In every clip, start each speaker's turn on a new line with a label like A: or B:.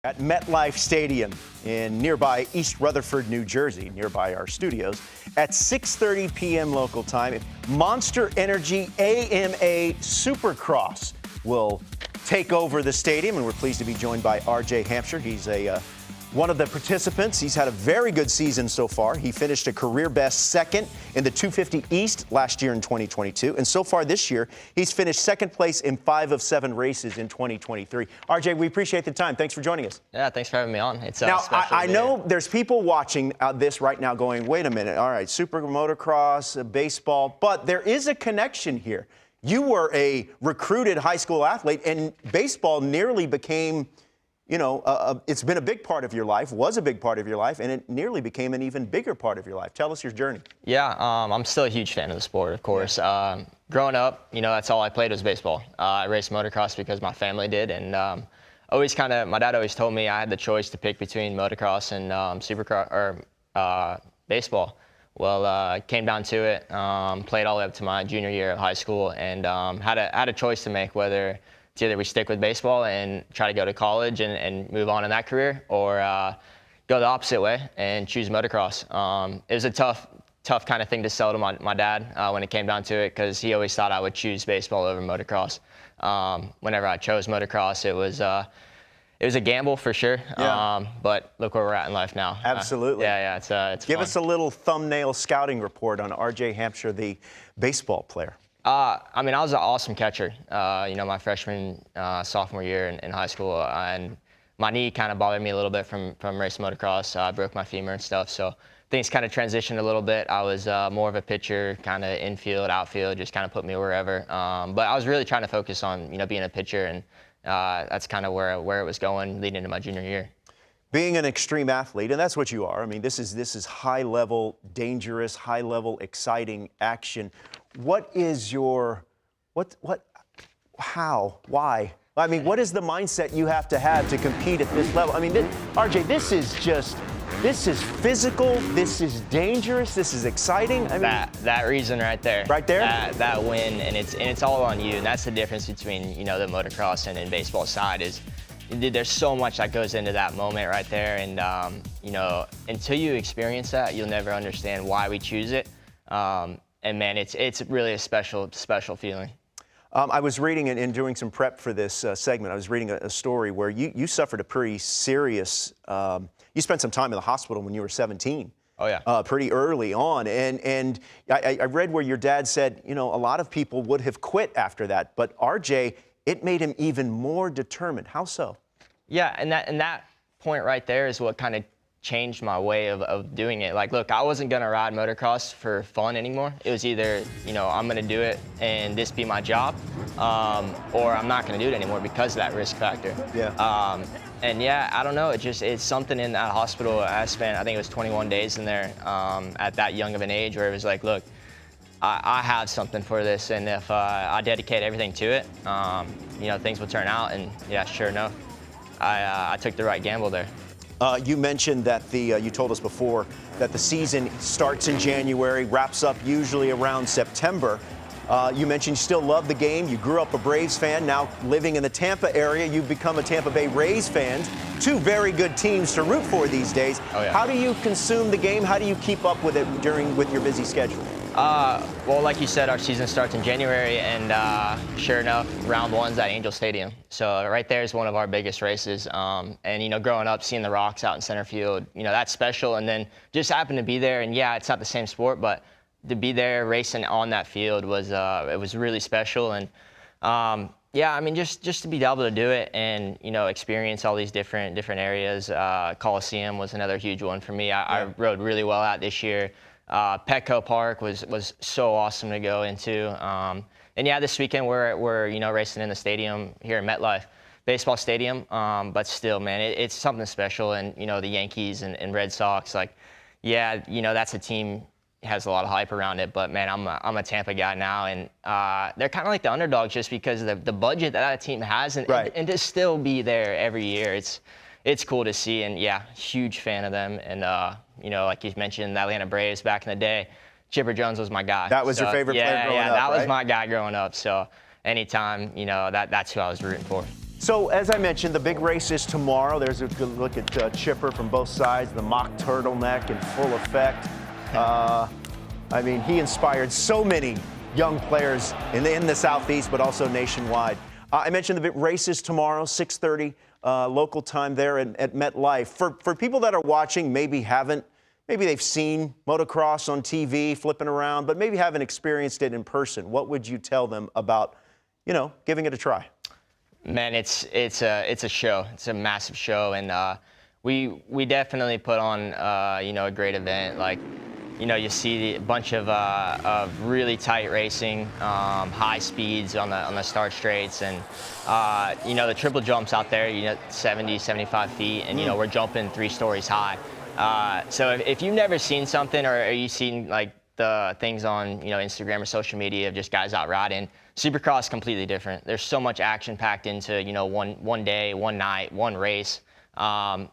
A: At MetLife Stadium in nearby East Rutherford, New Jersey, nearby our studios, at 6:30 p.m. local time, Monster Energy AMA Supercross will take over the stadium, and we're pleased to be joined by Hampshire. He's one of the participants. He's had a very good season so far. He finished a career-best second in the 250 East last year in 2022. And so far this year, he's finished second place in 5 of 7 races in 2023. RJ, we appreciate the time. Thanks for joining us.
B: Yeah, thanks for having me on. It's
A: now,
B: special.
A: I know there's people watching this right now going, wait a minute, all right, super motocross, baseball, but there is a connection here. You were a recruited high school athlete, and baseball nearly became, you know, it's been a big part of your life, was a big part of your life, and it nearly became an even bigger part of your life. Tell us your journey.
B: Yeah, I'm still a huge fan of the sport, of course. Yeah. Growing up, you know, that's all I played was baseball. I raced motocross because my family did, and my dad always told me I had the choice to pick between motocross and supercross or baseball. Well, it came down to it. Played all the way up to my junior year of high school, and had a choice to make whether it's either we stick with baseball and try to go to college and move on in that career, or go the opposite way and choose motocross. It was a tough kind of thing to sell to my dad when it came down to it, because he always thought I would choose baseball over motocross. Whenever I chose motocross, it was a gamble for sure.
A: Yeah.
B: But look where we're at in life now.
A: Absolutely.
B: It's
A: Give
B: fun.
A: us a little thumbnail scouting report on R.J. Hampshire, the baseball player.
B: I mean, I was an awesome catcher, you know, my freshman, sophomore year in high school, and my knee kind of bothered me a little bit from racing motocross. I broke my femur and stuff, so things kind of transitioned a little bit. I was more of a pitcher, kind of infield, outfield, just kind of put me wherever. But I was really trying to focus on, you know, being a pitcher, and that's kind of where it was going leading into my junior year.
A: Being an extreme athlete, and that's what you are. I mean, this is high-level, dangerous, high-level, exciting action. What is your, how, why? I mean, what is the mindset you have to compete at this level? I mean, RJ, this is physical, this is dangerous, this is exciting. I mean,
B: that reason right there.
A: Right there?
B: That win, and it's all on you, and that's the difference between, you know, the motocross and baseball side is, there's so much that goes into that moment right there, and you know, until you experience that, you'll never understand why we choose it. And man, it's really a special feeling.
A: I was reading and doing some prep for this segment. I was reading a story where you suffered a pretty serious. You spent some time in the hospital when you were 17.
B: Oh yeah.
A: Pretty early on, and I read where your dad said, you know, a lot of people would have quit after that, but RJ, it made him even more determined. How so? Yeah,
B: and that point right there is what kind of changed my way of doing it. Like, look, I wasn't gonna ride motocross for fun anymore. It was either, you know, I'm gonna do it and this be my job, or I'm not gonna do it anymore because of that risk factor.
A: Yeah.
B: And yeah, I don't know, it's something in that hospital. I spent, I think it was 21 days in there at that young of an age, where it was like, look, I have something for this, and if I dedicate everything to it, you know, things will turn out. And yeah, sure enough, I took the right gamble there.
A: You mentioned that you told us before that the season starts in January, wraps up usually around September. You mentioned you still love the game. You grew up a Braves fan. Now living in the Tampa area, you've become a Tampa Bay Rays fan. 2 very good teams to root for these days.
B: Oh, yeah.
A: How do you consume the game? How do you keep up with it with your busy schedule?
B: Well, like you said, our season starts in January, and sure enough, round 1's at Angel Stadium. So right there is one of our biggest races. And, you know, growing up, seeing the Rocks out in center field, you know, that's special. And then just happened to be there, and yeah, it's not the same sport, but to be there racing on that field was it was really special. And yeah, I mean, just to be able to do it and, you know, experience all these different areas. Coliseum was another huge one for me. I rode really well at this year. Petco Park was so awesome to go into. And yeah, this weekend we're you know, racing in the stadium here in MetLife, baseball stadium. But still, man, it's something special. And, you know, the Yankees and Red Sox, like, yeah, you know, that's a team, has a lot of hype around it, but man, I'm a Tampa guy now, and they're kind of like the underdogs just because of the budget that team has, and to still be there every year, it's cool to see. And yeah, huge fan of them. And you know, like you mentioned, the Atlanta Braves back in the day, Chipper Jones was my guy.
A: That was your favorite player growing up,
B: that
A: right?
B: was my guy growing up. So anytime, you know, that's who I was rooting for.
A: So, as I mentioned, the big race is tomorrow. There's a good look at Chipper from both sides, the mock turtleneck in full effect. I mean, he inspired so many young players in the Southeast, but also nationwide. I mentioned the big race is tomorrow, 6:30 local time there at MetLife. For people that are watching, maybe they've seen motocross on TV, flipping around, but maybe haven't experienced it in person. What would you tell them about, giving it a try?
B: Man, it's a show. It's a massive show, and we definitely put on a great event. Like, you see a bunch of really tight racing, high speeds on the start straights, and the triple jumps out there, 70, 75 feet, and we're jumping 3 stories high. So if you've never seen something, or you've seen like the things on Instagram or social media of just guys out riding, Supercross is completely different. There's so much action packed into one day, one night, one race. You're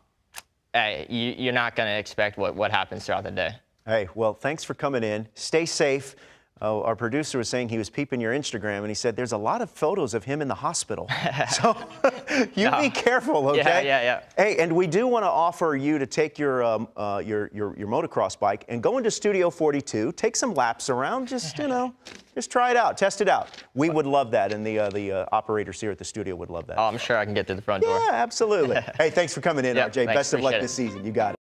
B: not going to expect what happens throughout the day.
A: Hey, well, thanks for coming in. Stay safe. Our producer was saying he was peeping your Instagram, and he said there's a lot of photos of him in the hospital. So you be careful, okay?
B: Yeah.
A: Hey, and we do want to offer you to take your motocross bike and go into Studio 42, take some laps around, just try it out, test it out. We would love that, and the operators here at the studio would love that.
B: Oh, I'm sure I can get through the front door.
A: Yeah, absolutely. Hey, thanks for coming in,
B: Yep,
A: RJ.
B: thanks,
A: Best of luck
B: appreciate it.
A: this season. You got it.